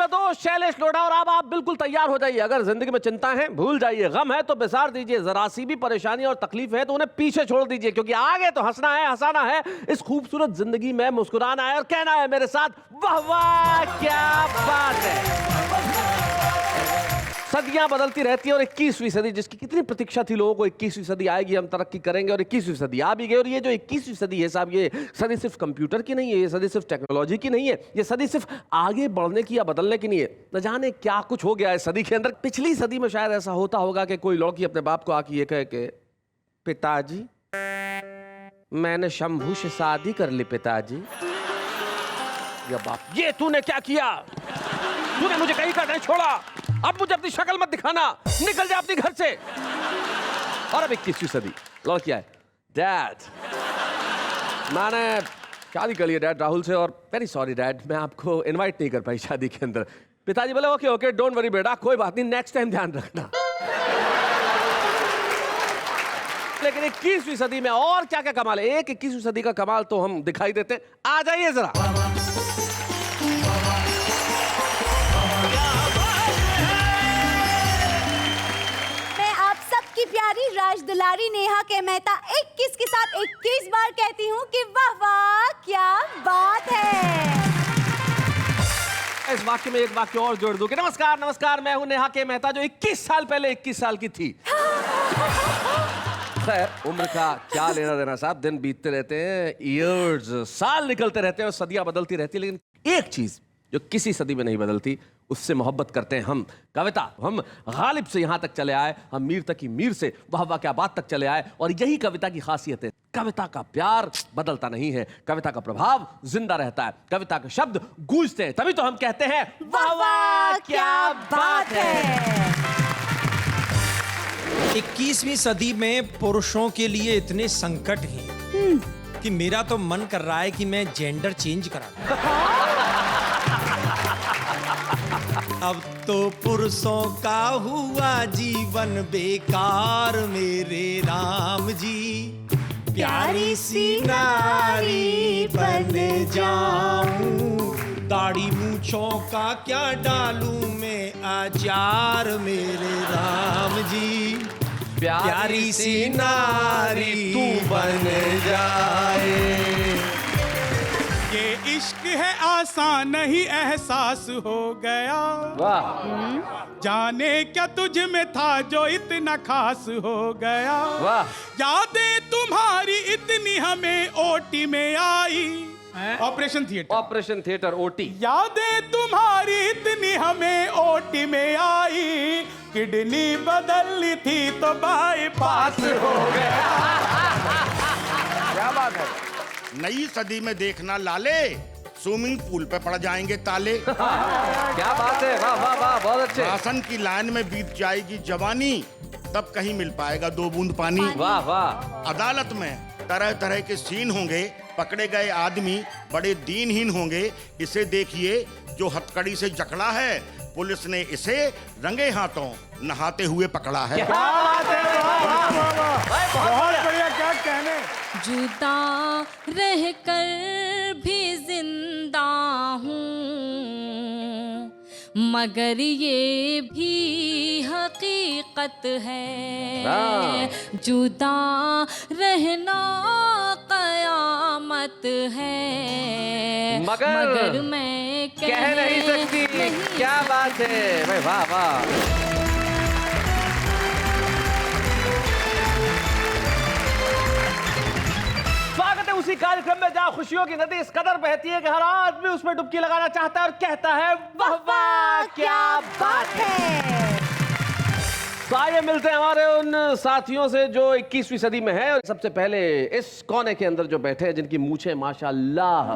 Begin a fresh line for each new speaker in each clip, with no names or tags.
दोस्त शैलेश लोढ़ा और अब आप बिल्कुल तैयार हो जाइए। अगर जिंदगी में चिंता है भूल जाइए, गम है तो बिसार दीजिए, जरा सी भी परेशानी और तकलीफ है तो उन्हें पीछे छोड़ दीजिए, क्योंकि आगे तो हंसना है, हंसाना है, इस खूबसूरत जिंदगी में मुस्कुराना है और कहना है मेरे साथ वाह वाह क्या बात है। सदियां बदलती रहती है और 21वीं सदी जिसकी कितनी प्रतीक्षा थी लोगों को, 21वीं सदी आएगी, हम तरक्की करेंगे और 21वीं सदी आ भी गई। और ये जो 21वीं सदी है साहब, ये सदी सिर्फ कंप्यूटर की नहीं है, ये सदी सिर्फ टेक्नोलॉजी की नहीं है, ये सदी सिर्फ आगे बढ़ने की या बदलने की नहीं है। न जाने क्या कुछ हो गया है सदी के अंदर। पिछली सदी में शायद ऐसा होता होगा कि कोई लड़की अपने बाप को आके ये कहे कि पिताजी मैंने शंभू से शादी कर ली पिताजी। या बाप ये तूने क्या किया, तूने मुझे कहीं का नहीं छोड़ा, अब मुझे अपनी शक्ल मत दिखाना, निकल जा अपने घर से। और अब 21वीं सदी लड़की आए, डैड मैंने शादी कर ली डैड राहुल से और वेरी सॉरी डैड मैं आपको इनवाइट नहीं कर पाई शादी के अंदर। पिताजी बोले ओके ओके डोंट वरी बेटा, कोई बात नहीं, नेक्स्ट टाइम ध्यान रखना। लेकिन 21वीं सदी में और क्या क्या कमाल है, एक 21वीं सदी का कमाल तो हम दिखाई देते। आ जाइए जरा।
की प्यारी राज दुलारी नेहा के मेहता 21 के साथ 21 बार कहती हूँ कि वाह वाह क्या बात है।
इस वाक्य में एक वाक्य और जोड़ दूं कि नमस्कार नमस्कार मैं हूं नेहा के मेहता जो 21 साल पहले 21 साल की थी। खैर उम्र का क्या लेना देना साहब, दिन बीतते रहते हैं, ईयर्स साल निकलते रहते हैं और सदियां बदलती रहती है, लेकिन एक चीज जो किसी सदी में नहीं बदलती उससे मोहब्बत करते हैं हम। कविता, हम गालिब से यहां तक चले आए, हम मीर तक की मीर से वाह वाह क्या बात तक चले आए और यही कविता की खासियत है। कविता का प्यार बदलता नहीं है, कविता का प्रभाव जिंदा रहता है, कविता के शब्द गूंजते हैं, तभी तो हम कहते हैं वाह वाह क्या बात है।
21वीं सदी में पुरुषों के लिए इतने संकट हैं कि मेरा तो मन कर रहा है कि मैं जेंडर चेंज करा दूं। अब तो पुरुषों का हुआ जीवन बेकार मेरे राम जी, प्यारी सी नारी बन जाऊं, दाढ़ी मूंछों का क्या डालूं मैं आचार मेरे राम जी, प्यारी सी नारी तू बन जाए।
ये इश्क है आसान नहीं एहसास हो गया,
वाह
जाने क्या तुझ में था जो इतना खास हो गया,
वाह
यादें तुम्हारी इतनी हमें ओटी में आई, ऑपरेशन थिएटर
ओटी,
यादें तुम्हारी इतनी हमें ओटी में आई, किडनी बदलनी थी तो बाईपास हो गया।
क्या बात है।
नई सदी में देखना लाले, स्विमिंग पूल पे पड़ जाएंगे ताले।
क्या बात है, वाह वाह वाह बहुत अच्छे।
राशन की लाइन में बीत जाएगी जवानी, तब कहीं मिल पाएगा 2 बूंद पानी।
वाह वाह।
अदालत में तरह तरह के सीन होंगे, पकड़े गए आदमी बड़े दीनहीन होंगे। इसे देखिए जो हथकड़ी से जकड़ा है, पुलिस ने इसे रंगे हाथों नहाते हुए पकड़ा है।
क्या बात है, वाह वाह वाह बहुत बढ़िया।
क्या कहने,
जुदा रहकर भी जिंदा हूँ, मगर ये भी हकीकत है, जुदा रहना कयामत है, मगर मैं
कह नहीं सकती। क्या बात है भाई, वाह वाह। उसी कार्यक्रम में जहाँ खुशियों की नदी इस कदर बहती है कि हर आदमी उसमें डुबकी लगाना चाहता है और कहता है वाह वाह क्या बात है। तो आइए मिलते हैं हमारे उन साथियों से जो 21वीं सदी में है। और सबसे पहले इस कोने के अंदर जो बैठे हैं जिनकी मूछें माशाल्लाह,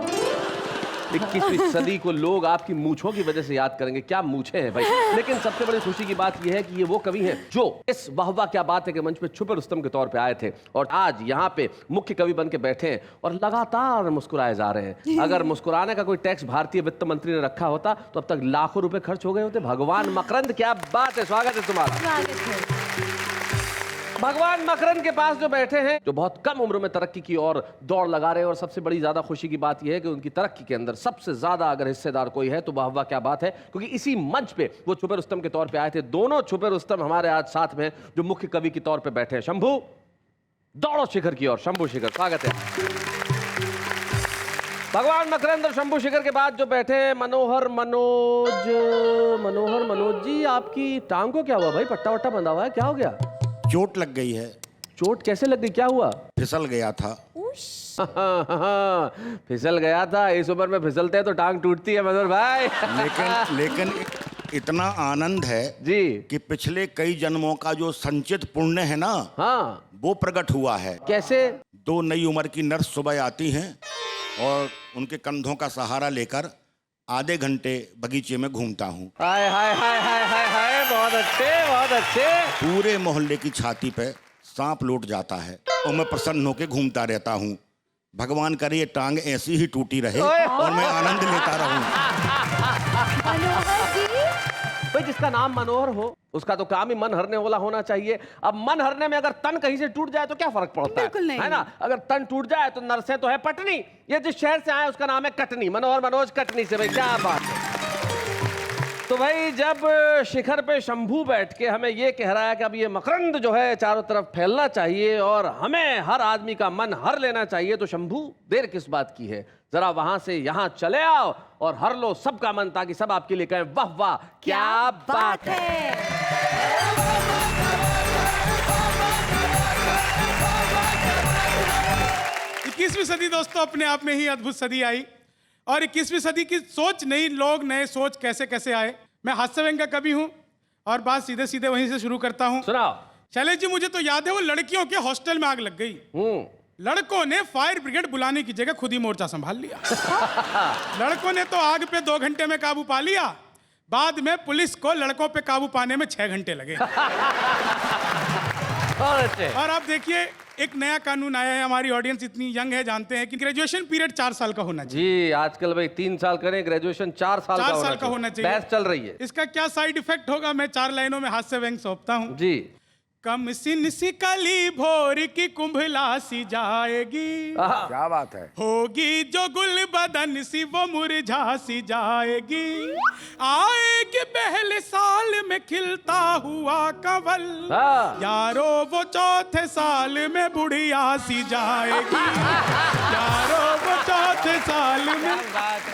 21वीं सदी को लोग आपकी मूछों की वजह से याद करेंगे, क्या मूछें हैं भाई। लेकिन सबसे बड़ी खुशी की बात यह है कि ये वो कवि हैं जो इस वाह वाह क्या बात है के मंच पे छुपे रुस्तम के तौर पे आए थे और आज यहाँ पे मुख्य कवि बन के बैठे हैं और लगातार मुस्कुराए जा रहे हैं। अगर मुस्कुराने का कोई टैक्स भारतीय वित्त मंत्री ने रखा होता तो अब तक लाखों रुपए खर्च हो गए होते। भगवान मकरंद क्या बात है, स्वागत है तुम्हारा। भगवान मकरंद के पास जो बैठे हैं, जो बहुत कम उम्र में तरक्की की और दौड़ लगा रहे हैं, और सबसे बड़ी ज्यादा खुशी की बात यह है कि उनकी तरक्की के अंदर सबसे ज्यादा अगर हिस्सेदार कोई है तो वाह क्या बात है, क्योंकि इसी मंच पे वो छुपे रुस्तम के तौर पे आए थे। दोनों छुपे रुस्तम हमारे आज साथ में जो मुख्य कवि के तौर पे बैठे हैं। शंभू, दौड़ो शिखर की ओर। शंभू शिखर, स्वागत है। भगवान मकरंद और शंभू शिखर के बाद जो बैठे हैं मनोहर मनोज। मनोहर मनोज जी, आपकी टांग को क्या हुआ भाई? पट्टा वट्टा बंधा हुआ है, क्या हो गया?
चोट लग गई है।
चोट कैसे लग गई, क्या हुआ?
फिसल गया था।
फिसल गया था? इस उम्र में फिसलते हैं तो टांग टूटती है मनोहर भाई।
लेकिन इतना आनंद है
जी
कि पिछले कई जन्मों का जो संचित पुण्य है ना,
हाँ,
वो प्रकट हुआ है।
कैसे?
2 नई उम्र की नर्स सुबह आती हैं और उनके कंधों का सहारा लेकर आधे घंटे बगीचे में घूमता हूँ।
हाय हाय हाय हाय हाय हाय, बहुत अच्छे, बहुत अच्छे।
पूरे मोहल्ले की छाती पे सांप लौट जाता है और मैं प्रसन्न होकर घूमता रहता हूँ। भगवान करे ये टांग ऐसी ही टूटी रहे और मैं आनंद लेता रहूं।
मनोहर जी,
भाई जिसका नाम मनोहर हो उसका तो काम ही मन हरने वाला होना चाहिए। अब मन हरने में अगर तन कहीं से टूट जाए तो क्या फर्क पड़ता
बिल्कुल नहीं।
है ना? अगर तन टूट जाए तो नरसे तो है पटनी। ये जिस शहर से आए उसका नाम है कटनी। मनोहर मनोज कटनी से, भाई क्या बात है। तो भाई जब शिखर पे शंभू बैठ के हमें ये कह रहा है कि अब ये मकरंद जो है चारों तरफ फैलना चाहिए और हमें हर आदमी का मन हर लेना चाहिए, तो शंभू देर किस बात की है? जरा वहां से यहां चले आओ और हर लो सबका मन, ताकि सब आपके लिए कहें वाह वाह क्या बात है।
21वीं सदी दोस्तों अपने आप में ही अद्भुत सदी आई और 21वीं सदी की सोच, नई लोग नए सोच कैसे कैसे आए। मैं हास्य व्यंग का कवि हूं और बात सीधे सीधे वहीं से शुरू करता हूं।
सुनाओ।
शैलेश जी, मुझे तो याद है वो लड़कियों के हॉस्टल में आग लग गई। लड़कों ने फायर ब्रिगेड बुलाने की जगह खुद ही मोर्चा संभाल लिया। लड़कों ने तो आग पे 2 घंटे में काबू पा लिया, बाद में पुलिस को लड़कों पे काबू पाने में 6 घंटे लगे। और आप देखिए एक नया कानून आया है, हमारी ऑडियंस इतनी यंग है, जानते हैं कि ग्रेजुएशन पीरियड 4 साल का होना चाहिए।
जी आजकल भाई 3 साल करें, ग्रेजुएशन 4 साल का होना चाहिए। बहस चल रही है।
इसका क्या साइड इफेक्ट होगा, मैं 4 लाइनों में हास्य व्यंग सौंपता हूँ।
जी।
कम सिन सी कली भोर की कुंभला सी जाएगी,
क्या बात है।
होगी जो गुल बदन सी वो मुरझा सी जाएगी, आएगी पहले साल में खिलता हुआ कंवल, यारो वो चौथे साल में बुढ़िया सी जाएगी, यारो वो चौथे साल में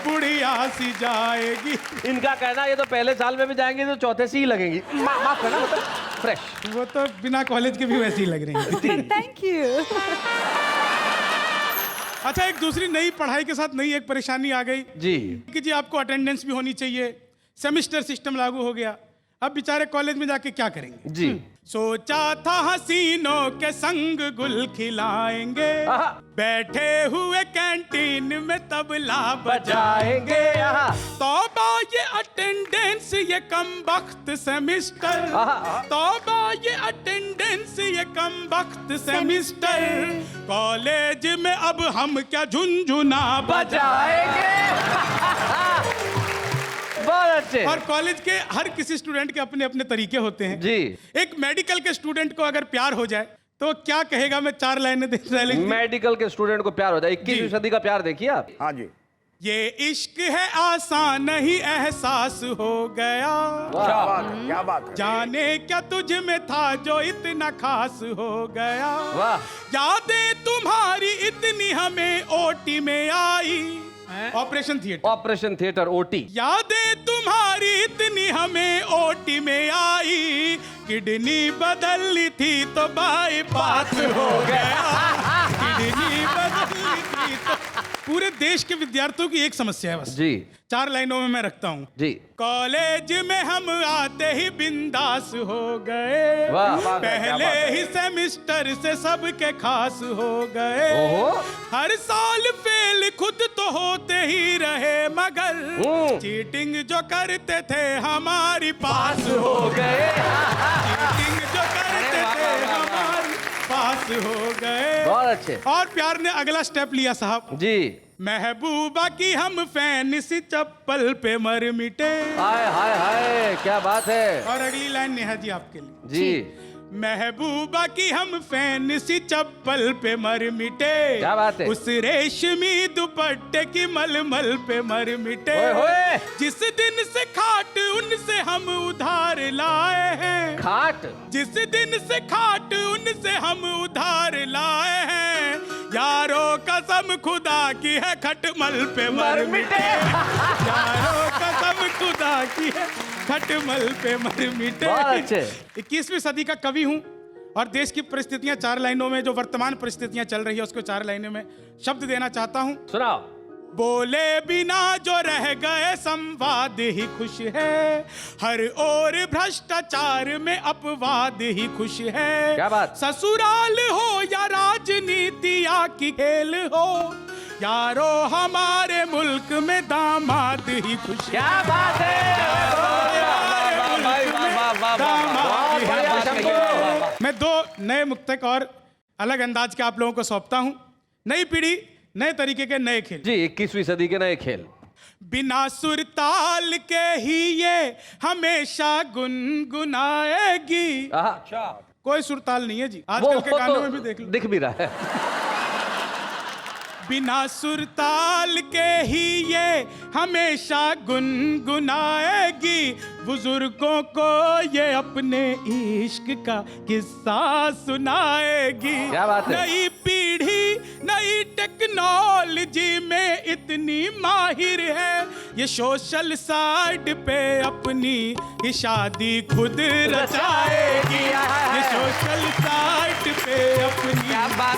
बुढ़िया सी जाएगी।
इनका कहना ये तो पहले साल में भी जाएंगे तो चौथे से ही लगेंगी। माफ करना, मतलब फ्रेश।
वो तो बिना कॉलेज के भी वैसे ही लग रही है।
Thank you.
अच्छा, एक दूसरी नई पढ़ाई के साथ नई एक परेशानी आ गई
जी
कि जी आपको अटेंडेंस भी होनी चाहिए, सेमेस्टर सिस्टम लागू हो गया। अब बेचारे कॉलेज में जाके क्या करेंगे?
जी।
सोचा था हसीनों के संग गुल खिलाएंगे, बैठे हुए कैंटीन में तबला बजाएंगे, तौबा ये अटेंडेंस ये कम वक्त सेमिस्टर, तौबा ये अटेंडेंस ये कम वक्त सेमिस्टर, कॉलेज में अब हम क्या झुनझुना बजाएंगे।
बहुत अच्छे।
और कॉलेज के हर किसी स्टूडेंट के अपने अपने तरीके होते हैं
जी।
एक मेडिकल के स्टूडेंट को अगर प्यार हो जाए तो क्या कहेगा? मैं 4 लाइनें दे रहा हूं।
मेडिकल के स्टूडेंट को प्यार हो जाए, 21वीं सदी का प्यार देखिए आप।
हाँ जी।
ये इश्क है आसान नहीं एहसास हो गया,
क्या बात है, क्या बात है।
जाने क्या तुझ में था जो इतना खास हो गया,
वाह।
यादें तुम्हारी इतनी हमें ओटी में आई, operation theatre,
operation theatre OT.
यादें तुम्हारी इतनी हमें ओटी में आई, किडनी बदली थी तो बाईपास हो गया, किडनी बदली थी तो। पूरे देश के विद्यार्थियों की एक समस्या है बस
जी।
4 लाइनों में मैं रखता हूँ
जी।
कॉलेज में हम आते ही बिंदास हो गए,
वाह।
पहले ही सेमिस्टर से सबके खास हो गए, हर साल फेल खुद तो होते ही रहे, मगर चीटिंग जो करते थे हमारी पास हो गए, चीटिंग जो करते थे हमारी पास हो गए।
बहुत अच्छे।
और प्यार ने अगला स्टेप लिया साहब
जी।
महबूबा की हम फैन सी चप्पल पे मर मिटे।
हाय हाय हाय, क्या बात है।
और अगली लाइन नेहा जी आपके लिए।
जी।
महबूबा की हम फैन सी चप्पल पे मर मिटे,
क्या बात है?
उस रेशमी दुपट्टे की मलमल पे मर मिटे।
ओए होए।
जिस दिन से खाट उनसे हम उधार लाए हैं,
खाट
जिस दिन से खाट उनसे हम उधार लाए हैं, यारो कसम खुदा की है खटमल पे मर मिटे। यारो कसम खुदा की है खटमल पे मर मिटे।
बहुत अच्छे।
21वीं सदी का कवि हूँ और देश की परिस्थितियां 4 लाइनों में, जो वर्तमान परिस्थितियां चल रही है उसको 4 लाइनों में शब्द देना चाहता हूँ।
सुनाओ।
बोले बिना जो रह गए संवाद ही खुश है, हर ओर भ्रष्टाचार में अपवाद ही खुश है।
क्या बात?
ससुराल हो या राजनीति या की खेल हो, यारो हमारे मुल्क में दामाद ही खुश है।
क्या बात है।
मैं 2 नए मुक्तक और अलग अंदाज के आप लोगों को सौंपता हूं। नई पीढ़ी, नए तरीके के नए खेल।
जी, 21वीं सदी के नए खेल।
बिना सुर ताल के ही ये हमेशा गुनगुनाएगी।
अच्छा,
कोई सुर ताल नहीं है जी, आजकल के गानों में भी देख लो।
दिख भी रहा है।
बिना सुर ताल के ही ये हमेशा गुनगुनाएगी, बुजुर्गों को ये अपने इश्क का किस्सा सुनाएगी।
क्या बात है?
नई पीढ़ी नई टेक्नोलॉजी में इतनी माहिर है, ये सोशल साइट पे अपनी ये शादी खुद रचाएगी। ये सोशल साइट पे अपनी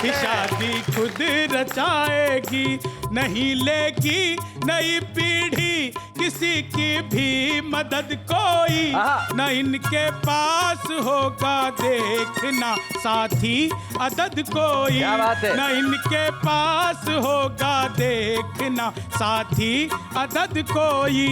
ये शादी खुद रचाएगी। नहीं लेगी नई पीढ़ी किसी की भी मदद कोई, न इनके पास होगा देखना साथी अदद कोई।
क्या बात है?
न इनके पास होगा देखना साथी अदद कोई।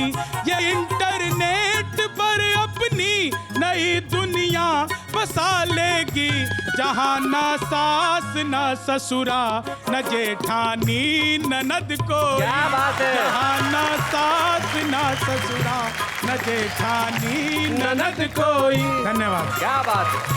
ये इंटरनेट पर अपनी नई दुनिया बसा लेगी, जहाँ ना सास न ससुरा न जेठानी ननद कोई।
क्या बात है?
जहाँ ना सास न ससुरा न जेठानी ननद कोई। धन्यवाद।
क्या बात है।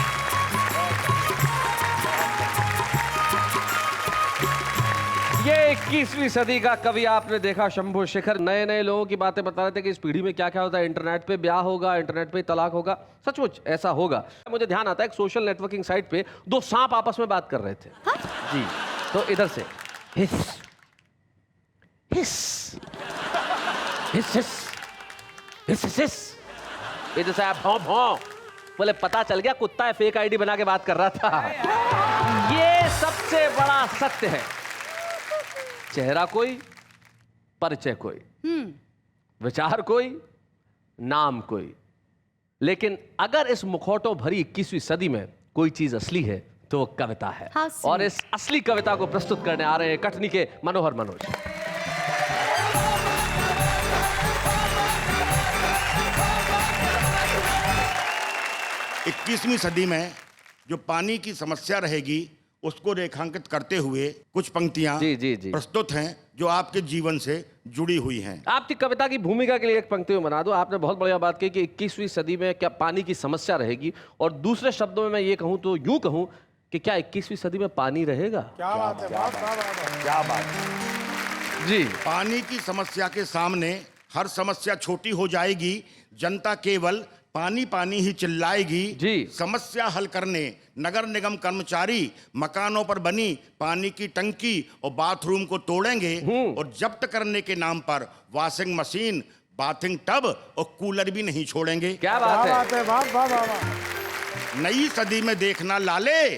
ये 21वीं सदी का कवि आपने देखा शंभू शेखर नए नए लोगों की बातें बता रहे थे कि इस पीढ़ी में क्या क्या होता है। इंटरनेट पे ब्याह होगा, इंटरनेट पे तलाक होगा। सचमुच ऐसा होगा। मुझे ध्यान आता है एक सोशल नेटवर्किंग साइट पे 2 सांप आपस में बात कर रहे थे।
हाँ?
जी, तो इधर से हिस हिस हिस हिस हिस हिस हिस, इधर से भौं भौं। बोले पता चल गया कुत्ता है, फेक आईडी बना के बात कर रहा था। ये सबसे बड़ा सत्य है। चेहरा कोई, परिचय कोई, विचार कोई, नाम कोई, लेकिन अगर इस मुखौटों भरी 21वीं सदी में कोई चीज असली है तो वो कविता है। और इस असली कविता को प्रस्तुत करने आ रहे हैं कटनी के मनोहर मनोज।
21वीं सदी में जो पानी की समस्या रहेगी उसको रेखांकित करते हुए कुछ पंक्तियां
जी।
प्रस्तुत हैं जो आपके जीवन से जुड़ी हुई हैं।
आपकी कविता की भूमिका के लिए एक पंक्ति में बना दो। आपने बहुत बढ़िया बात कही कि 21वीं सदी में क्या पानी की समस्या रहेगी, और दूसरे शब्दों में मैं ये कहूं तो यूं कहूं कि क्या 21वीं सदी में पानी रहेगा?
क्या बात है,
क्या बात है।
जी,
पानी की समस्या के सामने हर समस्या छोटी हो जाएगी, जनता केवल पानी पानी ही चिल्लाएगी।
जी।
समस्या हल करने नगर निगम कर्मचारी मकानों पर बनी पानी की टंकी और बाथरूम को तोड़ेंगे और जब्त करने के नाम पर वॉशिंग मशीन, बाथिंग टब और कूलर भी नहीं छोड़ेंगे।
क्या बात है।
नई सदी में देखना लाले,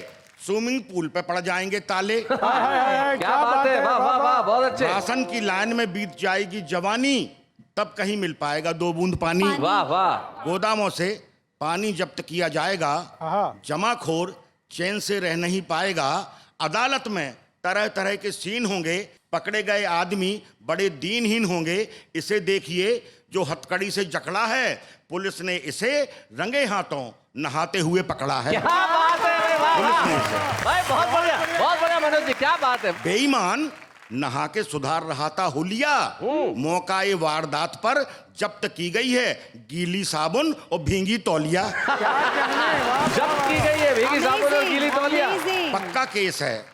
स्विमिंग पूल पे पड़ जाएंगे ताले।
क्या बात है, वाह वाह वाह, बहुत अच्छे।
राशन की लाइन में बीत जाएगी जवानी, तब कहीं मिल पाएगा 2 बूंद पानी।
वाह वाह।
गोदामों से पानी जब्त किया जाएगा, जमाखोर चैन से रह नहीं पाएगा। अदालत में तरह तरह के सीन होंगे, पकड़े गए आदमी बड़े दीनहीन होंगे। इसे देखिए जो हथकड़ी से जकड़ा है, पुलिस ने इसे रंगे हाथों नहाते हुए पकड़ा है।
क्या बात है, वाह वाह। भाई बहुत बढ़िया मनोज जी, क्या बात है।
बेईमान नहा के सुधार रहा था हुलिया। मौकाए वारदात पर जब्त की गई है गीली साबुन और भींगी तौलिया।
जब्त की गई है भीगी साबुन और गीली तौलिया।
Amazing.
पक्का केस है,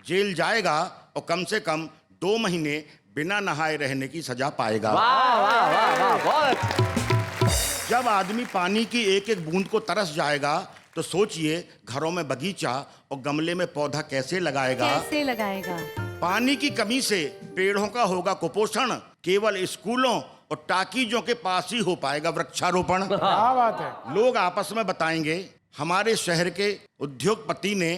जेल जाएगा और कम से कम 2 महीने बिना नहाए रहने की सजा पाएगा।
वाह वाह वाह वाह, बहुत अच्छा।
जब आदमी पानी की एक एक बूंद को तरस जाएगा तो सोचिए घरों में बगीचा और गमले में पौधा कैसे लगाएगा।
कैसे लगाएगा?
पानी की कमी से पेड़ों का होगा कुपोषण, केवल स्कूलों और टाकीजों के पास ही हो पाएगा वृक्षारोपण।
क्या बात है।
लोग आपस में बताएंगे हमारे शहर के उद्योगपति ने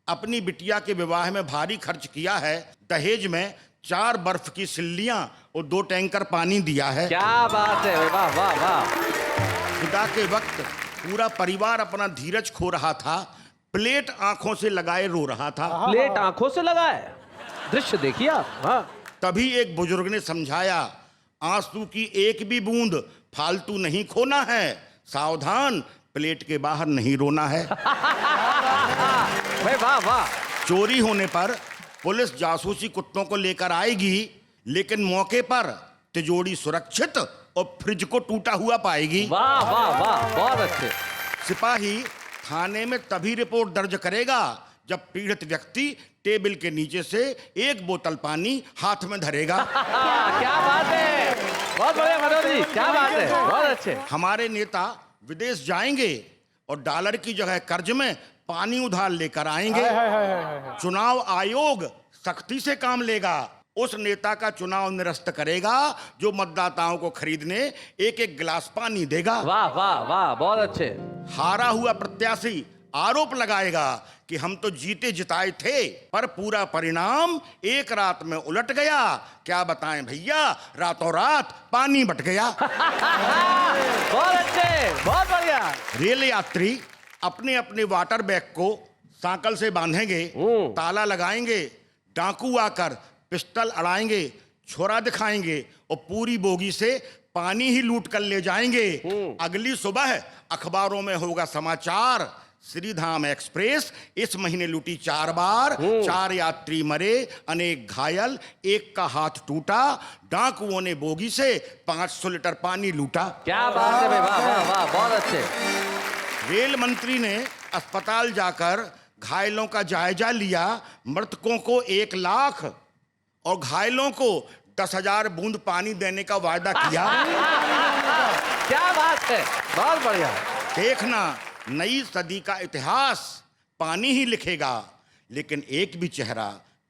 अपनी बिटिया के विवाह में भारी खर्च किया है, दहेज में 4 बर्फ की सिल्लियां और 2 टैंकर पानी दिया है।
क्या बात है, वाह वाह वाह।
खुदा के वक्त पूरा परिवार अपना धीरज खो रहा था, प्लेट आंखों से लगाए रो रहा था।
प्लेट आंखों से लगा है, दृश्य देखिए आप। हाँ,
तभी एक बुजुर्ग ने समझाया, आंसू की एक भी बूंद फालतू नहीं खोना है, सावधान प्लेट के बाहर नहीं रोना है।
भाई वाह वाह।
चोरी होने पर पुलिस जासूसी कुत्तों को लेकर आएगी, लेकिन मौके पर तिजोरी सुरक्षित और फ्रिज को टूटा हुआ पाएगी।
वाह वाह वाह, बहुत अच्छे।
सिपाही थाने में तभी रिपोर्ट दर्ज करेगा जब पीड़ित व्यक्ति टेबल के नीचे से 1 बोतल पानी हाथ में धरेगा।
क्या बात है, बहुत बढ़िया मनोज जी, क्या बात है, बहुत अच्छे।
हमारे नेता विदेश जाएंगे और डॉलर की जगह कर्ज में पानी उधार लेकर आएंगे। चुनाव आयोग सख्ती से काम लेगा, उस नेता का चुनाव निरस्त करेगा जो मतदाताओं को खरीदने 1-1 गिलास पानी देगा।
वाह वाह वाह, बहुत अच्छे।
हारा हुआ प्रत्याशी आरोप लगाएगा कि हम तो जीते जिताए थे, पर पूरा परिणाम एक रात में उलट गया। क्या बताएं भैया, रातों रात पानी बट गया।
बहुत अच्छे, बहुत बढ़िया।
रेल यात्री अपने अपने वाटर बैग को सांकल से बांधेंगे, ताला लगाएंगे, डाकू आकर पिस्टल अड़ाएंगे, छोरा दिखाएंगे और पूरी बोगी से पानी ही लूट कर ले जाएंगे। अगली सुबह अखबारों में होगा समाचार, श्रीधाम एक्सप्रेस इस महीने लूटी 4 बार, 4 यात्री मरे, अनेक घायल, 1 का हाथ टूटा, डाकुओं ने बोगी से 500 लीटर पानी लूटा।
क्या बात है भाई, वाह वाह वाह, बहुत अच्छे।
रेल मंत्री ने अस्पताल जाकर घायलों का जायजा लिया, मृतकों को 1 लाख और घायलों को 10,000 बूंद पानी देने का वायदा किया।
क्या बात है, बहुत बढ़िया।
देखना, नई सदी का इतिहास पानी ही लिखेगा, लेकिन एक भी चेहरा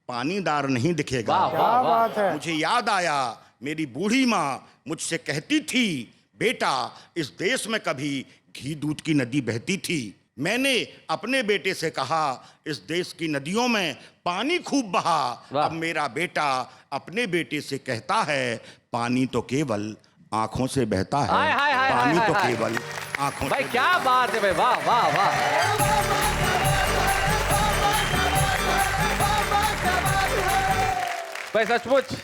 पानीदार नहीं दिखेगा।
वाह वाह वाह।
मुझे याद आया, मेरी बूढ़ी माँ मुझसे कहती थी, बेटा इस देश में कभी घी दूध की नदी बहती थी। मैंने अपने बेटे से कहा, इस देश की नदियों में पानी खूब बहा। अब मेरा बेटा अपने बेटे से कहता है, पानी तो केवल आंखों से बहता है।
हाय, हाय, हाय,
पानी
हाय,
तो
हाय।
केवल आंखों
भाई
से।
क्या बात है भाई, वाह वाह वाह। भाई सचमुच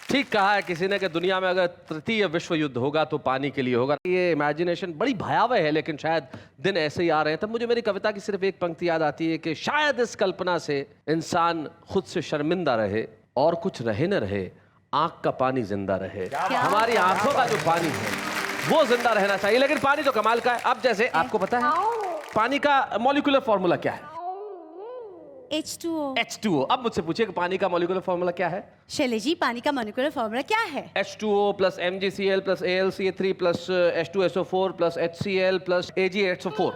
ठीक कहा है किसी ने कि दुनिया में अगर तृतीय विश्व युद्ध होगा तो पानी के लिए होगा। ये इमेजिनेशन बड़ी भयावह है, लेकिन शायद दिन ऐसे ही आ रहे हैं। तब मुझे मेरी कविता की सिर्फ एक पंक्ति याद आती है कि शायद इस कल्पना से इंसान खुद से शर्मिंदा रहे और कुछ रहे न रहे, आंख का पानी जिंदा रहे। हमारी आंखों का जो पानी है वो जिंदा रहना चाहिए, लेकिन पानी तो कमाल का है। अब जैसे आपको पता है पानी का मॉलिक्यूलर फॉर्मूला क्या है?
H2O।
H2O। अब मुझसे पूछिए कि पानी का मॉलिक्यूलर फॉर्मूला क्या है?
शैलेश जी, पानी का मॉलिक्यूलर फॉर्मूला क्या है?
H2O plus MgCl plus AlCl3 plus H2SO4 plus HCl plus AgHO4।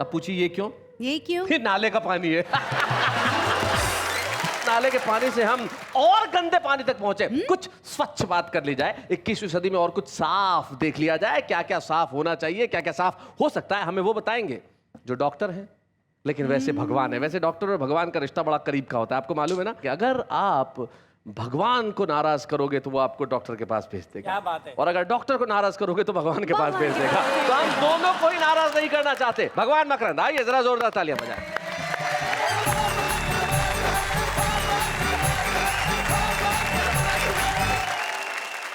अब पूछिए ये क्यों?
ये क्यों?
ये नाले का पानी है। नाले के पानी से हम और गंदे पानी तक पहुंचे। कुछ स्वच्छ बात कर ली जाए 21वीं सदी में, और कुछ साफ देख लिया जाए। क्या क्या साफ होना चाहिए, क्या क्या साफ हो सकता है, हमें वो बताएंगे जो डॉक्टर हैं, लेकिन वैसे भगवान है। वैसे डॉक्टर और भगवान का रिश्ता बड़ा करीब का होता है। आपको मालूम है ना कि अगर आप भगवान को नाराज करोगे तो वो आपको डॉक्टर के पास भेज देगा।
क्या बात है।
और अगर डॉक्टर को नाराज करोगे तो भगवान के पास भेज देगा। तो हम दोनों को ही नाराज नहीं करना चाहते। भगवान मकरंद, आइए जरा जोरदार तालियां बजाएं।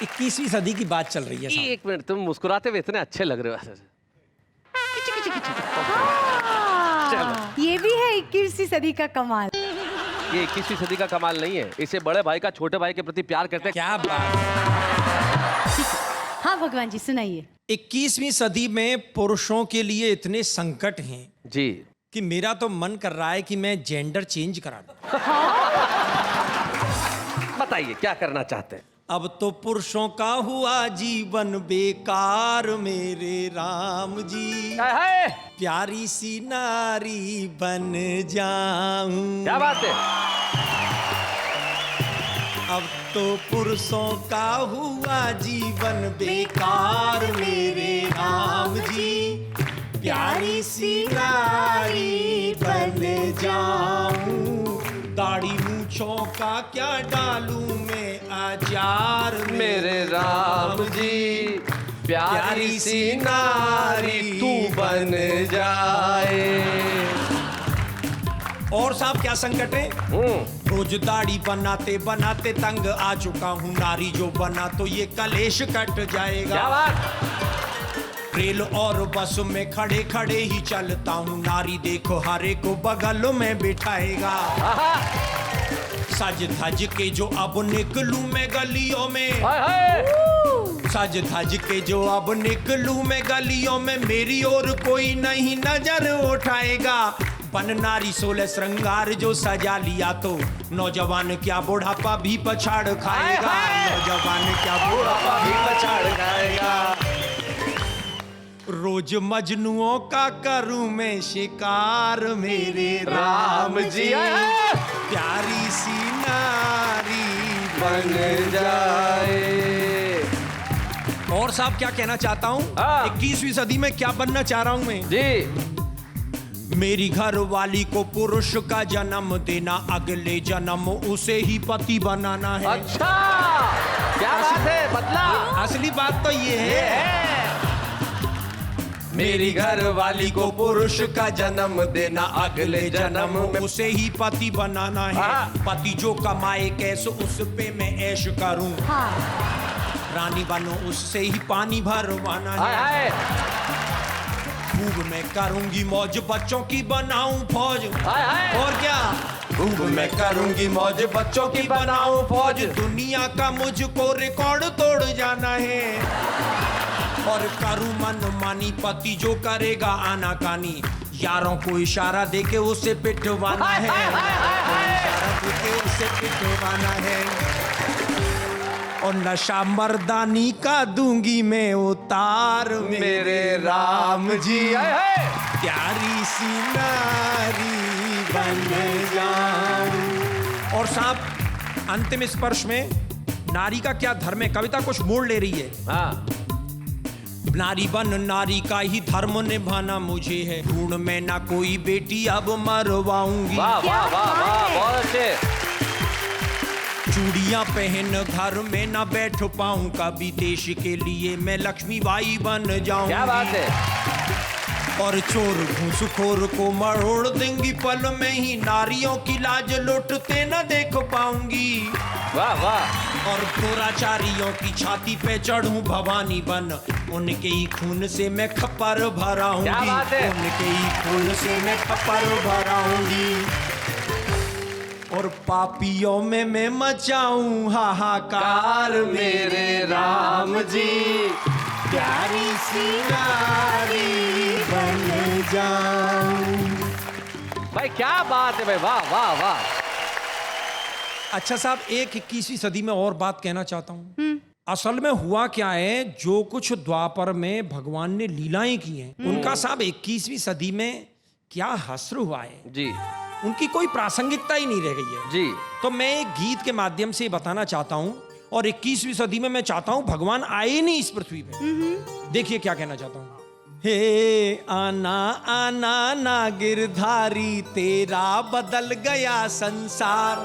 21वीं सदी की बात चल रही है साहब।
एक मिनट, तुम मुस्कुराते हुए इतने अच्छे लग रहे हो।
ये भी है 21वीं सदी का कमाल।
ये 21वीं सदी का कमाल नहीं है, इसे बड़े भाई का छोटे भाई के प्रति प्यार करते हैं।
क्या बात।
हाँ भगवान जी सुनाइए।
21वीं सदी में पुरुषों के लिए इतने संकट हैं
जी
कि मेरा तो मन कर रहा है कि मैं जेंडर चेंज करा दूं।
बताइए क्या करना चाहते हैं?
अब तो पुरुषों का हुआ जीवन बेकार मेरे राम जी,
हाय हाय,
प्यारी सी नारी बन जाऊं।
क्या बात है?
अब तो पुरुषों का हुआ जीवन बेकार मेरे राम जी, प्यारी सी नारी बन जाऊं। दाढ़ी मूंछों का क्या डालूं मैं आचार
मेरे राम जी, प्यारी सी नारी तू बन जाए।
और साहब क्या संकट है? रोज दाढ़ी बनाते बनाते तंग आ चुका हूँ, नारी जो बना तो ये कलेश कट जाएगा।
क्या बात?
रेल और बस में खड़े खड़े ही चलता हूँ, नारी देखो हरे को बगल में बिठाएगा। सज धज के जो अब निकलूं मैं गलियों में,
हाय हाय,
सज धज के जो अब निकलूं मैं गलियों में, मेरी ओर कोई नहीं नजर उठाएगा। बन नारी 16 श्रृंगार जो सजा लिया तो नौजवान क्या बुढ़ापा भी पछाड़ खाएगा। नौजवान क्या बुढ़ापा भी पछाड़ खाएगा। रोज मजनुओं का करूं मैं शिकार मेरे राम जी, प्यारी सी नारी
बन जाए।
और साहब क्या कहना चाहता हूँ, 21वीं सदी में क्या बनना चाह रहा हूँ मैं
जी?
मेरी घर वाली को पुरुष का जन्म देना, अगले जन्म उसे ही पति बनाना है।
अच्छा, क्या बात है? बदला।
असली बात तो ये है, मेरी घर वाली को पुरुष का जन्म देना, अगले जन्म उसे ही पति बनाना है। पति जो कमाए कैसे उस पे मैं ऐश करूं, रानी बनो उससे ही पानी भरवाना है।
हाय हाय,
खूब मैं करूंगी मौज, बच्चों की बनाऊं फौज।
हाय हाय,
और क्या, खूब मैं करूंगी मौज, बच्चों की बनाऊं फौज। दुनिया का मुझको रिकॉर्ड तोड़ जाना है। और करूं मन मानी, पति जो करेगा आनाकानी, यारों को इशारा देके उसे पिटवाना है। इशारा देके उसे पिटवाना है। और नशा मर्दानी का दूंगी मैं उतार मेरे राम जी, प्यारी सी नारी बन जाऊं। और साहब अंतिम स्पर्श में नारी का क्या धर्म है, कविता कुछ मोड़ ले रही है।
हाँ,
नारी बन नारी का ही धर्म निभाना मुझे है, ढूंढ में ना कोई बेटी अब मरवाऊंगी।
वाह वाह वाह वाह, बहुत अच्छे।
चूड़ियां पहन घर में ना बैठ पाऊं, कभी देश के लिए मैं लक्ष्मीबाई बन जाऊंगी।
क्या बात है?
और चोर घूसखोर को मरोड़ देंगी पल में ही, नारियों की लाज लुटते न देख पाऊंगी।
वाह वाह।
और दुराचारियों की छाती पे चढ़ूं भवानी बन, उनके ही खून से मैं खप्पर भराऊंगी।
क्या बात है?
उनके ही खून से मैं खप्पर भराऊंगी। और पापियों में मैं मचाऊं हाहाकार मेरे राम जी, प्यारी सी नारी बन जाऊं।
भाई क्या बात है भाई, वाह वाह वाह।
अच्छा साहब, एक 21वीं सदी में और बात कहना चाहता हूँ। असल में हुआ क्या है, जो कुछ द्वापर में भगवान ने लीलाएं की हैं, उनका साहब 21वीं सदी में क्या हस्र हुआ है
जी,
उनकी कोई प्रासंगिकता ही नहीं रह गई है
जी।
तो मैं एक गीत के माध्यम से बताना चाहता हूँ, और 21वीं सदी में मैं चाहता हूँ भगवान आए ही नहीं इस पृथ्वी पे। देखिए क्या कहना चाहता हूँ। हे आना आना ना गिरधारी, तेरा बदल गया संसार।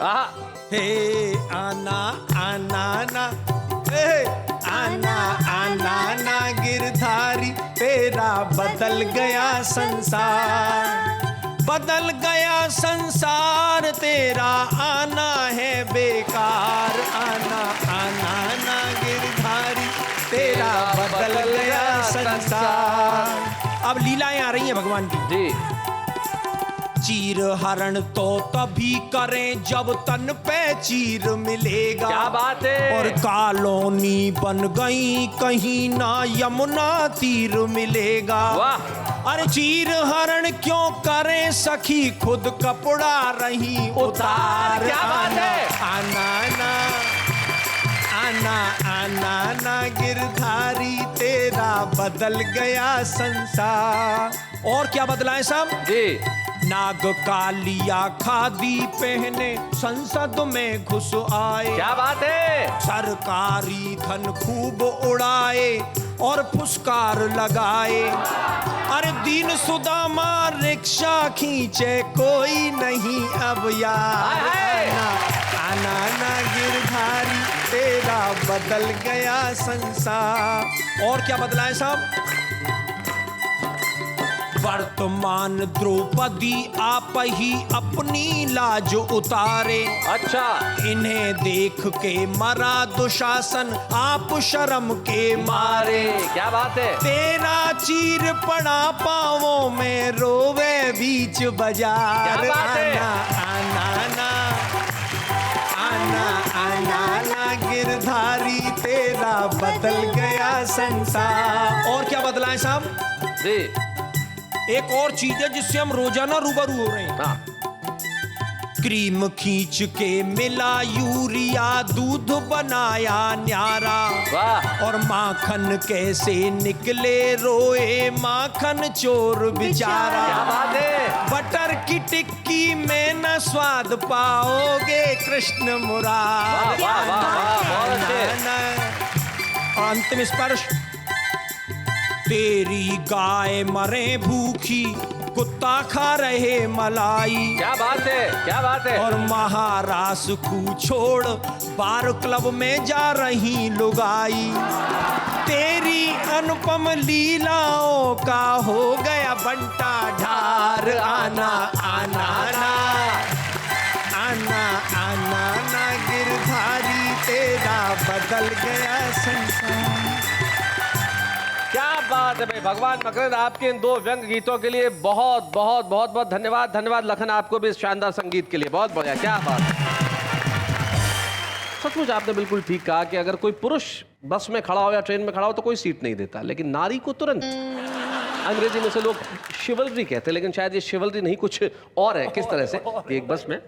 हे आना आना ना, हे आना आना ना गिरधारी, तेरा बदल गया संसार। बदल गया संसार, तेरा आना है बेकार। आना आना ना गिरधारी, तेरा बदल गया संसार। अब लीलाएं आ रही हैं भगवान की।
जी।
चीर हरण तो तभी करें जब तन पे चीर मिलेगा।
क्या बात है।
और कॉलोनी बन गई कहीं ना यमुना तीर मिलेगा।
वाह।
अरे चीर हरण क्यों करें सखी, खुद कपड़ा रही उतार।
क्या बात है।
आना ना आना आना ना गिरधारी, तेरा बदल गया संसार। और क्या बदला है साहब
जी।
नाग कालिया खादी पहने संसद में घुस आए।
क्या बात है।
सरकारी धन खूब उड़ाए और फुसकार लगाए। अरे दीन सुदामा रिक्शा खींचे कोई नहीं अब यार। आना ना गिरधारी, तेरा बदल गया संसार। और क्या बदला है साहब। वर्तमान द्रौपदी आप ही अपनी लाज उतारे।
अच्छा।
इन्हें देख के मरा दुशासन आप शर्म के मारे।
क्या बात है।
तेरा चीर पड़ा पाँवों में रोवे बीच बाजार।
क्या बात है।
आना आना आना आना ना गिरधारी, तेरा बदल गया संसार। और क्या बदला है साहब
जी।
एक और चीज है जिससे हम रोजाना रूबरू हो रहे हैं।
हाँ।
क्रीम खींच के मिला यूरिया, दूध बनाया न्यारा।
वाह।
और माखन कैसे निकले रोए माखन चोर बेचारा।
क्या बात है।
बटर की टिक्की में न स्वाद पाओगे कृष्ण मुरार।
वाह, वाह, वाह, बहुत अच्छे।
और अंतिम स्पर्श। तेरी गाय मरे भूखी, कुत्ता खा रहे मलाई।
क्या बात है। क्या बात है।
और महारास को छोड़ बार क्लब में जा रही लुगाई। तेरी अनुपम लीलाओं का हो गया बंटा ढार। आना आना ना आना आना ना गिरधारी, तेरा बदल गया संसार।
क्या बात है भाई। भगवान मकरंद, आपके इन 2 व्यंग गीतों के लिए बहुत बहुत बहुत बहुत धन्यवाद। धन्यवाद लखन आपको भी इस शानदार संगीत के लिए। बहुत बढ़िया। क्या बात है। सचमुच आपने बिल्कुल ठीक कहा कि अगर कोई पुरुष बस में खड़ा हो या ट्रेन में खड़ा हो तो कोई सीट नहीं देता, लेकिन नारी को तुरंत। अंग्रेजी में से लोग शिवलरी कहते हैं, लेकिन शायद ये शिवलरी नहीं, कुछ और है। किस तरह से कि एक बस में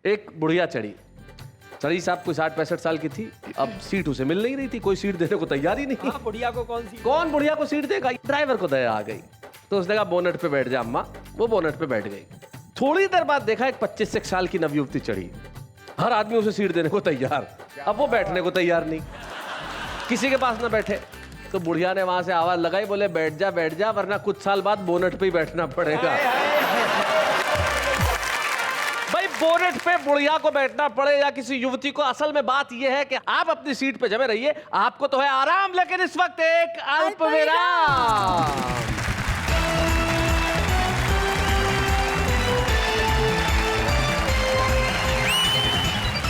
एक बुढ़िया चढ़ी साहब, कोई 60-65 साल की थी। अब सीट उसे मिल नहीं रही थी, कोई सीट देने को तैयार ही नहीं।
बुढ़िया को
कौन बुढ़िया को सीट देगा। ड्राइवर को दया आ गई तो उसने कहा बोनट पे बैठ जा अम्मा। वो बोनट पे बैठ गई। थोड़ी देर बाद देखा एक 25 साल की नवयुवती चढ़ी। हर आदमी उसे सीट देने को तैयार, अब वो बैठने को तैयार नहीं, किसी के पास ना बैठे। तो बुढ़िया ने वहां से आवाज लगाई, बोले बैठ जा वरना कुछ साल बाद बोनट पे ही बैठना पड़ेगा। भाई बोनट पे बुढ़िया को बैठना पड़े या किसी युवती को, असल में बात यह है कि आप अपनी सीट पे जमे रहिए, आपको तो है आराम। लेकिन इस वक्त एक अल्प विराम।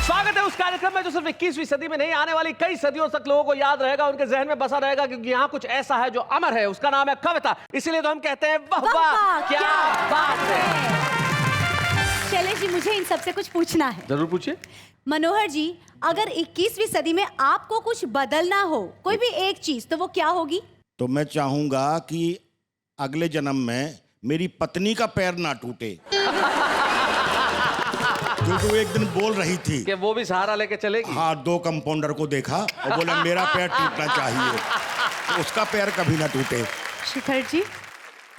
स्वागत है उस कार्यक्रम में जो सिर्फ 21वीं सदी में नहीं, आने वाली कई सदियों तक लोगों को याद रहेगा, उनके जहन में बसा रहेगा, क्योंकि यहाँ कुछ ऐसा है जो अमर है। उसका नाम है कविता। इसीलिए तो हम कहते हैं वाह वाह क्या बात है।
शैलेश जी, मुझे इन सबसे कुछ पूछना है।
जरूर पूछिए।
मनोहर जी, अगर 21वीं सदी में आपको कुछ बदलना हो, कोई भी एक चीज, तो वो क्या होगी?
तो मैं चाहूंगा कि अगले जन्म में मेरी पत्नी का पैर ना टूटे। क्योंकि वो एक दिन बोल रही थी
कि वो भी सहारा लेके चलेगी।
हाँ, 2 कंपाउंडर को देखा और बोला मेरा पैर टूटना चाहिए, तो उसका पैर कभी ना टूटे।
शिखर जी।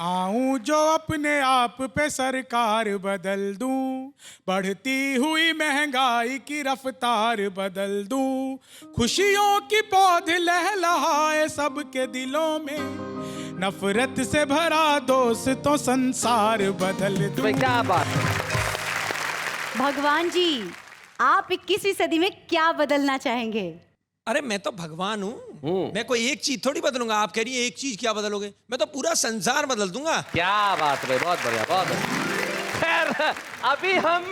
आऊं जो अपने आप पे सरकार बदल दूं, बढ़ती हुई महंगाई की रफ्तार बदल दूं, खुशियों की पौध लहलहाए सबके दिलों में, नफरत से भरा दोस्तों संसार बदल दूं।
भाई क्या बात है।
भगवान जी, आप 21वीं सदी में क्या बदलना चाहेंगे?
अरे मैं तो भगवान हूँ, मैं कोई एक चीज थोड़ी बदलूंगा। आप कह रही है एक चीज क्या बदलोगे, मैं तो पूरा संसार बदल दूंगा।
क्या बात है, बहुत बढ़िया बहुत बढ़िया। खैर अभी हम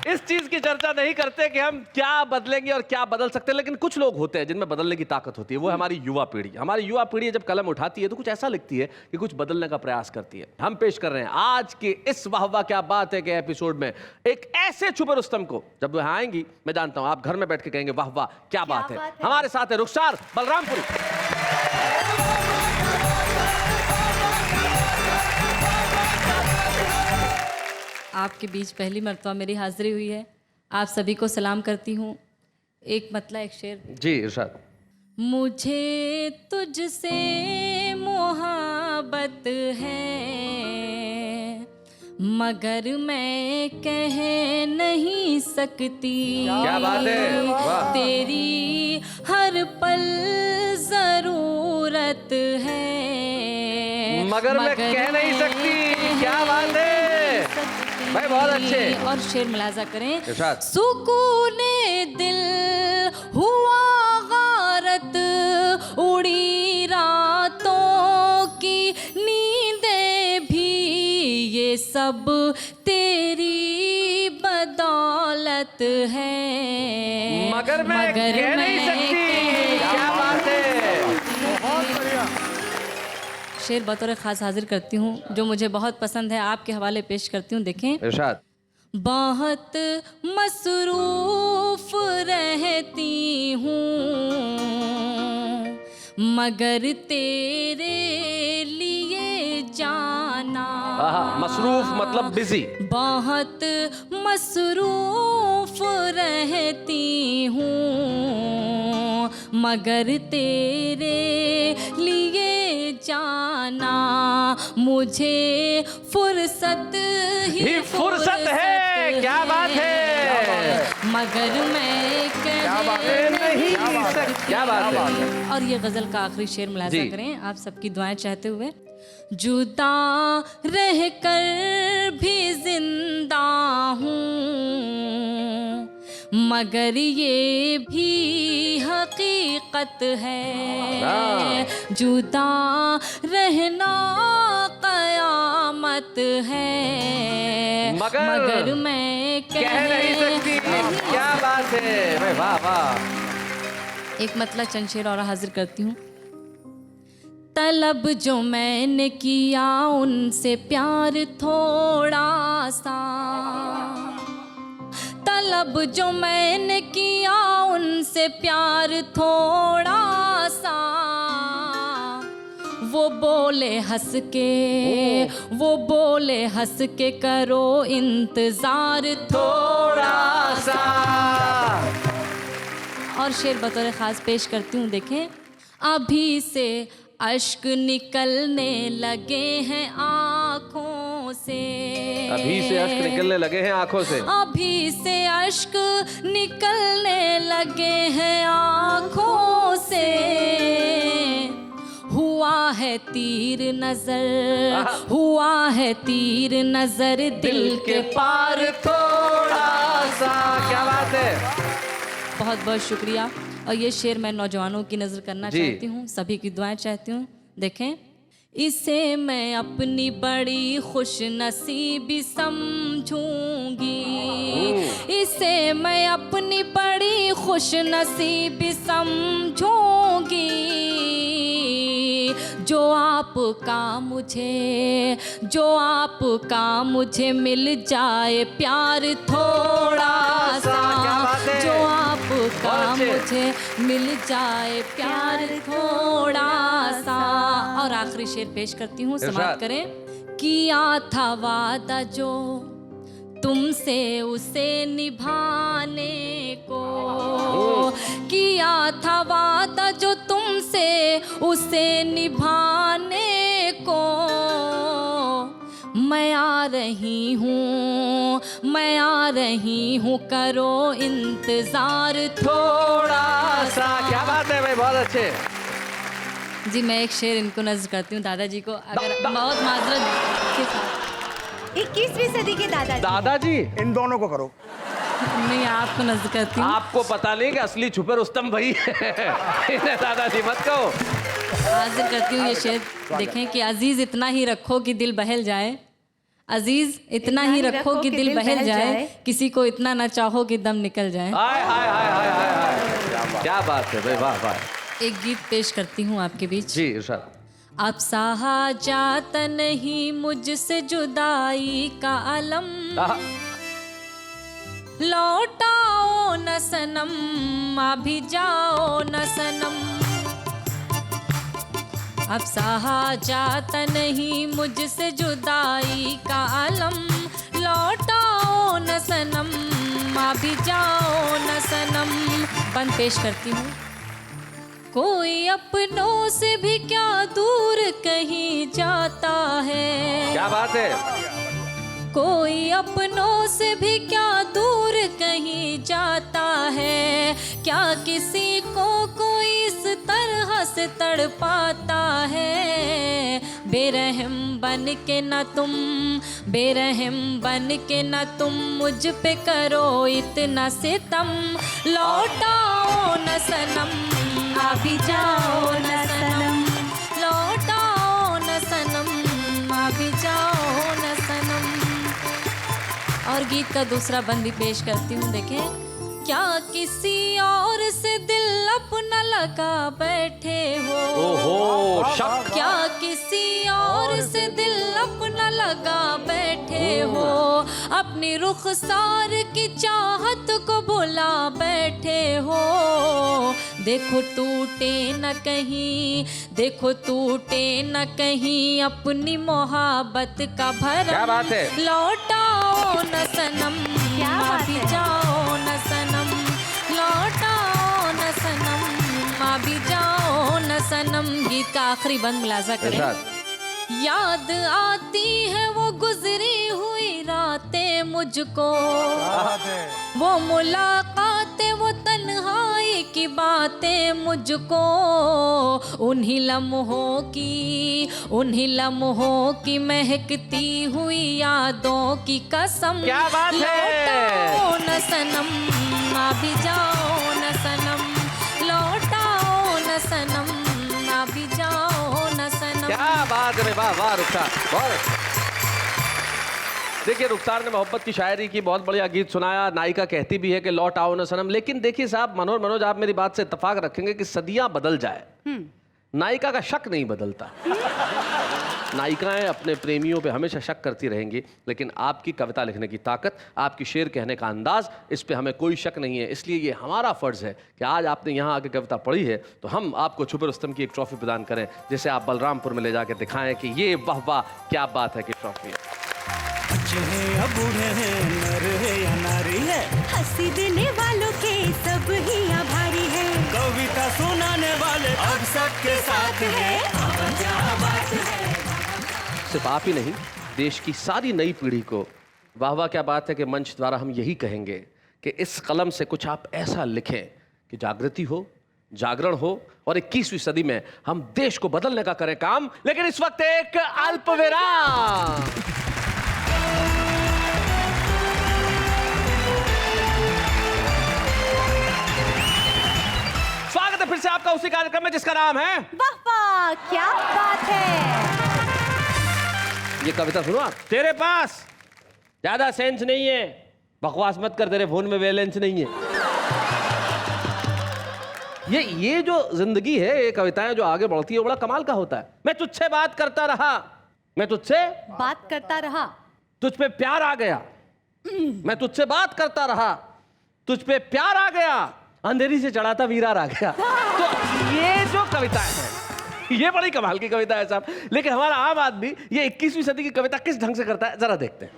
इस चीज की चर्चा नहीं करते कि हम क्या बदलेंगे और क्या बदल सकते हैं, लेकिन कुछ लोग होते हैं जिनमें बदलने की ताकत होती है। वो है हमारी युवा पीढ़ी। हमारी युवा पीढ़ी जब कलम उठाती है तो कुछ ऐसा लिखती है कि कुछ बदलने का प्रयास करती है। हम पेश कर रहे हैं आज के इस वाह वाह क्या बात है के एपिसोड में एक ऐसे छुपे रुस्तम को, जब वह आएंगी मैं जानता हूं आप घर में बैठ के कहेंगे वाह वाह क्या बात है। हमारे साथ है रुखसार बलरामपुरी।
आपके बीच पहली मर्तबा मेरी हाजिरी हुई है। आप सभी को सलाम करती हूँ। एक मतला एक शेर।
जी इरशाद।
मुझे तुझसे मोहब्बत है मगर मैं कह नहीं सकती।
क्या बात है, वाह।
तेरी हर पल जरूरत है
मगर मैं कह नहीं सकती। क्या बात है भाई, बहुत अच्छे।
और शेर मुलाजा करें।
इरशाद।
सुकूने दिल हुआ गारत उड़ी रातों की नींदें भी ये सब तेरी बदौलत है
मगर मैं कह नहीं सकती। क्या बात है।
शेर बतौर खास हाजिर करती हूँ जो मुझे बहुत पसंद है, आपके हवाले पेश करती हूँ। देखें।
इरशाद।
बहुत मसरूफ रहती हूँ मगर तेरे लिए जाना।
मसरूफ मतलब बिजी।
बहुत मसरूफ रहती हूँ मगर तेरे लिए जाना मुझे फुर्सत ही
फुर्सत है। क्या बात है।
मगर मैं
क्या बात है नहीं सकती। क्या बात है।
और ये गजल का आखिरी शेर मुलाजा
जी।
करें आप सबकी दुआएं चाहते हुए। जुदा रहकर भी जिंदा हूँ मगर ये भी हकीकत है जुदा रहना कयामत है मगर मैं
कह नहीं सकती। क्या बात है भाई, वाह वाह।
एक मतलब चंद शेर और हाजिर करती हूँ। तलब जो मैंने किया उनसे प्यार थोड़ा सा, तलब जो मैंने किया उनसे प्यार थोड़ा सा, वो बोले हंस के करो इंतजार थोड़ा सा। और शेर बतौर ख़ास पेश करती हूँ। देखें। अभी से अश्क निकलने लगे हैं आँखों से।
अभी से अश्क निकलने लगे हैं आँखों से।
अभी से अश्क निकलने लगे हैं आँखों से। हुआ है तीर नजर दिल के पार थोड़ा सा। क्या बात है। बहुत बहुत शुक्रिया। और ये शेर मैं नौजवानों की नज़र करना चाहती हूँ, सभी की दुआएं चाहती हूँ। देखें। इसे मैं अपनी बड़ी खुश नसीबी समझूंगी, इसे मैं अपनी बड़ी खुश नसीबी समझूंगी। जो आपका मुझे मिल जाए प्यार थोड़ा सा, जो आपका मुझे मिल जाए प्यार थोड़ा सा। और आखिरी शेर पेश करती हूँ, समाप्त करें। किया था वादा जो तुमसे उसे निभाने को, किया था वादा जो तुमसे उसे निभाने को। मैं आ रही हूँ करो इंतजार थोड़ा सा।
क्या बात है भाई, बहुत अच्छे।
जी मैं एक शेर इनको नज़र करती हूँ दादाजी को, अगर बहुत माजरत के साथ।
21वीं सदी के दादाजी।
दादाजी
इन दोनों को करो।
नहीं आपको नज़र करती हूँ।
आपको पता नहीं कि असली छुपे रुस्तम भाई इन्हें दादाजी मत कहो।
हाजिर करती हूँ ये शेर। देखें कि अजीज इतना ही रखो कि दिल बहल जाए, अजीज इतना ही रखो कि दिल बहल जाए, किसी को इतना ना चाहो कि दम निकल जाए।
हाय हाय हाय हाय हाय हाय, क्या बात है भाई, वाह वाह।
एक गीत पेश करती हूँ आपके बीच।
जी इरशाद।
अब सहा जाता नहीं मुझसे जुदाई का अलम, लौटाओ न सनम अभी जाओ न सनम। अब सहा जाता नहीं मुझसे जुदाई का अलम, लौटाओ न सनम अभी जाओ न सनम। बंद पेश करती हूँ। कोई अपनों से भी क्या दूर कहीं जाता है,
क्या बात है।
कोई अपनों से भी क्या दूर कहीं जाता है, क्या किसी को कोई इस तरह से तड़पाता है। बेरहम बन के न तुम, बेरहम बन के न तुम मुझ पे करो इतना सितम, लौटाओ न सनम अभी जाओ न सनम, लौटाओ न सनम अभी जाओ न सनम। और गीत का दूसरा बंद भी पेश करती हूँ। देखें, क्या किसी और से दिल अपना लगा बैठे हो,
ओहो शक।
क्या किसी और से दिल अपना लगा बैठे हो, अपनी रुखसार की चाहत को भुला बैठे हो। देखो टूटे न कहीं, देखो टूटे न कहीं अपनी मोहब्बत का भरम,
क्या बात है।
लौटाओ न सनम अभी जाओ न सनम, लौटाओ न सनम अभी जाओ न सनम। गीत का आखिरी बंद मुलाजा करें। याद आती है वो गुजरी हुई रातें मुझको, वो मुलाकातें, वो तन्हाई की बातें मुझको, उन्हीं लम्हों की महकती हुई यादों की कसम।
क्या बात है।
लौटाओ न सनम अभी जाओ न सनम, लौटाओ न सनम अभी जाओ न सनम।
क्या बात है, वाह वाह रुखसार, बहुत अच्छा। देखिए रुखसार ने मोहब्बत की शायरी की, बहुत बढ़िया गीत सुनाया। नायिका कहती भी है कि लौट आओ न सनम, लेकिन देखिए साहब मनोज आप मेरी बात से इत्तेफाक रखेंगे कि सदियां बदल जाए, नायिका का शक नहीं बदलता। नायिकाएं अपने प्रेमियों पे हमेशा शक करती रहेंगी, लेकिन आपकी कविता लिखने की ताकत, आपकी शेर कहने का अंदाज, इस पे हमें कोई शक नहीं है। इसलिए ये हमारा फर्ज है कि आज आपने यहाँ आके कविता पढ़ी है तो हम आपको छुपे रुस्तम की एक ट्रॉफी प्रदान करें, जिसे आप बलरामपुर में ले जाके दिखाएं कि ये वाह वाह क्या बात है कि ट्रॉफी है।
बच्चे हैं या बूढ़े हैं, नर है या नारी है,
हंसी देने वालों के सब ही आभारी है,
कविता सुनाने वाले अब सबके साथ है।
सिर्फ आप ही नहीं, देश की सारी नई पीढ़ी को वाह वाह क्या बात है कि मंच द्वारा हम यही कहेंगे कि इस कलम से कुछ आप ऐसा लिखें कि जागृति हो, जागरण हो और 21वीं सदी में हम देश को बदलने का करें काम। लेकिन इस वक्त एक अल्प विराम। स्वागत है फिर से आपका उसी कार्यक्रम में जिसका नाम है
वाह वाह क्या बात है।
ये कविता सुनो आप। तेरे पास ज्यादा सेंस नहीं है, बकवास मत कर, तेरे फोन में बैलेंस नहीं है। ये जो जिंदगी है, ये कविताएं जो आगे बढ़ती है, बड़ा कमाल का होता है। मैं तुझसे बात करता रहा, मैं तुझसे
बात करता रहा,
तुझ पे प्यार आ गया, मैं तुझसे बात करता रहा, तुझ पे प्यार आ गया, अंधेरी से चढ़ाता वीरार आ गया। तो ये जो कविताएं हैं, ये बड़ी कमाल की कविता है साहब। लेकिन हमारा आम आदमी ये 21वीं सदी की कविता किस ढंग से करता है, जरा देखते हैं।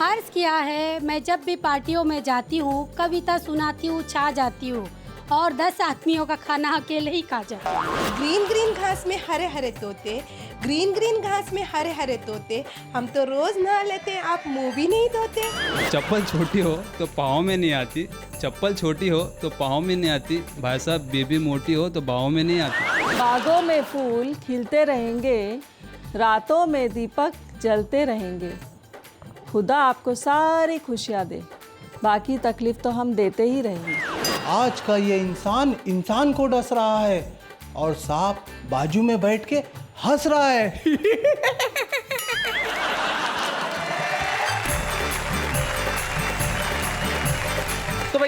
अर्ज किया है, मैं जब भी पार्टियों में जाती हूँ, कविता सुनाती हूँ, छा जाती हूँ और 10 आदमियों का खाना अकेले ही खा जाती हूँ।
ग्रीन ग्रीन घास में हरे हरे तोते, ग्रीन ग्रीन घास में हरे हरे तोते, हम तो रोज नहा लेते, आप मुंह भी नहीं धोते।
चप्पल छोटी हो तो पाँव में नहीं आती, चप्पल छोटी हो तो पाँव में नहीं आती, भाई साहब बेबी मोटी हो तो बाहों में नहीं आती।
बागों में फूल खिलते रहेंगे, रातों में दीपक जलते रहेंगे, खुदा आपको सारी खुशियाँ दे, बाकी तकलीफ तो हम देते ही रहेंगे।
आज का ये इंसान इंसान को डस रहा है और सांप बाजू में बैठ के हंस रहा है।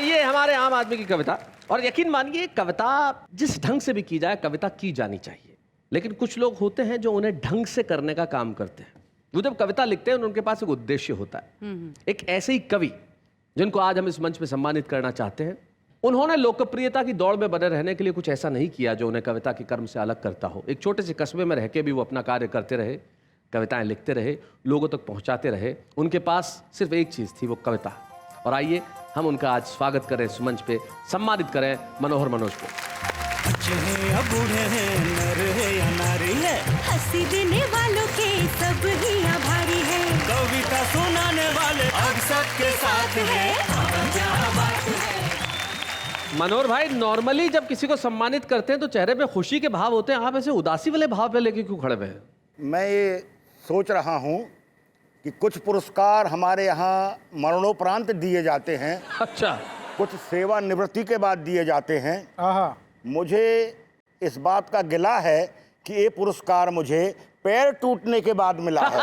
ये हमारे आम आदमी की कविता। और यकीन मानिए कविता जिस ढंग से भी की जाए कविता की जानी चाहिए, लेकिन कुछ लोग होते हैं जो उन्हें ढंग से करने का काम करते हैं। वो जब कविता लिखते हैं उनके पास एक उद्देश्य होता है। एक ऐसे ही कवि जिनको आज हम इस मंच पे सम्मानित करना चाहते हैं, उन्होंने लोकप्रियता की दौड़ में बने रहने के लिए कुछ ऐसा नहीं किया जो उन्हें कविता के कर्म से अलग करता हो। एक छोटे से कस्बे में रह के भी वो अपना कार्य करते रहे, कविताएं लिखते रहे, लोगों तक पहुंचाते रहे। उनके पास सिर्फ एक चीज थी, वो कविता। और आइए हम उनका आज स्वागत करें, इस मंच पे सम्मानित करें मनोहर मनोज को।
बच्चे हैं या बूढ़े हैं, नर है या नारी है,
हंसी देने वालों के सब ही आभारी है,
कविता सुनाने वाले अब सबके साथ है।
मनोहर भाई, नॉर्मली जब किसी को सम्मानित करते हैं तो चेहरे पे खुशी के भाव होते हैं, आप ऐसे उदासी वाले भाव पे लेके क्यों खड़े हुए हैं?
मैं ये सोच रहा हूँ कि कुछ पुरस्कार हमारे यहाँ मरणोपरांत दिए जाते हैं।
अच्छा।
कुछ सेवानिवृत्ति के बाद दिए जाते हैं। मुझे इस बात का गिला है कि ये पुरस्कार मुझे पैर टूटने के बाद मिला है।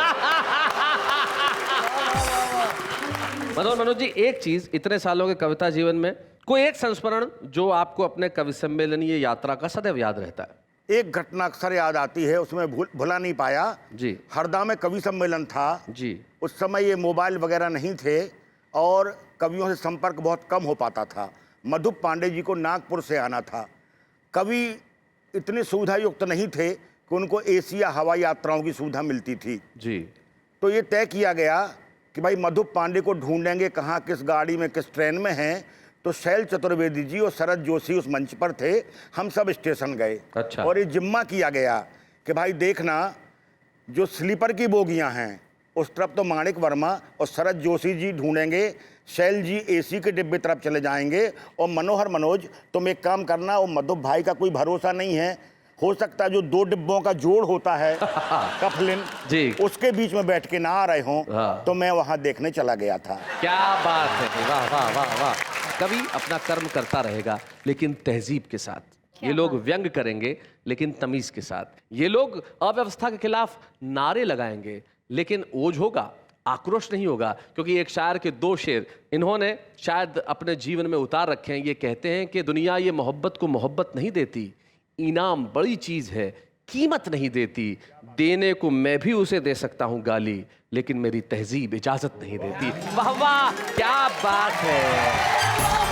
मनोज जी, एक चीज, इतने सालों के कविता जीवन में कोई एक संस्मरण जो आपको अपने कवि सम्मेलनीय यात्रा का सदैव याद रहता है?
एक घटना अक्सर याद आती है, उसमें भुला नहीं पाया
जी।
हरदा में कवि सम्मेलन था
जी।
उस समय ये मोबाइल वगैरह नहीं थे और कवियों से संपर्क बहुत कम हो पाता था। मधु पांडे जी को नागपुर से आना था। कवि इतने सुविधा युक्त नहीं थे कि उनको एशिया हवाई यात्राओं की सुविधा मिलती थी
जी।
तो ये तय किया गया कि भाई मधु पांडे को ढूंढेंगे कहाँ, किस गाड़ी में, किस ट्रेन में हैं। तो शैल चतुर्वेदी जी और शरद जोशी उस मंच पर थे, हम सब स्टेशन गए।
अच्छा।
और ये जिम्मा किया गया कि भाई देखना, जो स्लीपर की बोगियां हैं उस तरफ तो माणिक वर्मा और शरद जोशी जी ढूंढेंगे, शैल जी एसी के डिब्बे तरफ चले जाएंगे, और मनोहर मनोज तुम एक काम करना, वो मधु भाई का कोई भरोसा नहीं है, हो सकता है जो 2 डिब्बों का जोड़ होता है कफलिन
जी,
उसके बीच में बैठ के ना आ रहे हों। तो मैं वहां देखने चला गया था।
क्या बात है, वाह वाह वाह वाह। कवि अपना कर्म करता रहेगा लेकिन तहजीब के साथ। ये लोग व्यंग करेंगे लेकिन तमीज के साथ। ये लोग अव्यवस्था के खिलाफ नारे लगाएंगे लेकिन ओझ होगा, आक्रोश नहीं होगा। क्योंकि एक शायर के 2 शेर इन्होंने शायद अपने जीवन में उतार रखे हैं। ये कहते हैं कि दुनिया ये मोहब्बत को मोहब्बत नहीं देती, इनाम बड़ी चीज है, कीमत नहीं देती। देने को मैं भी उसे दे सकता हूं गाली, लेकिन मेरी तहजीब इजाजत नहीं देती। वाह वाह, क्या बात है।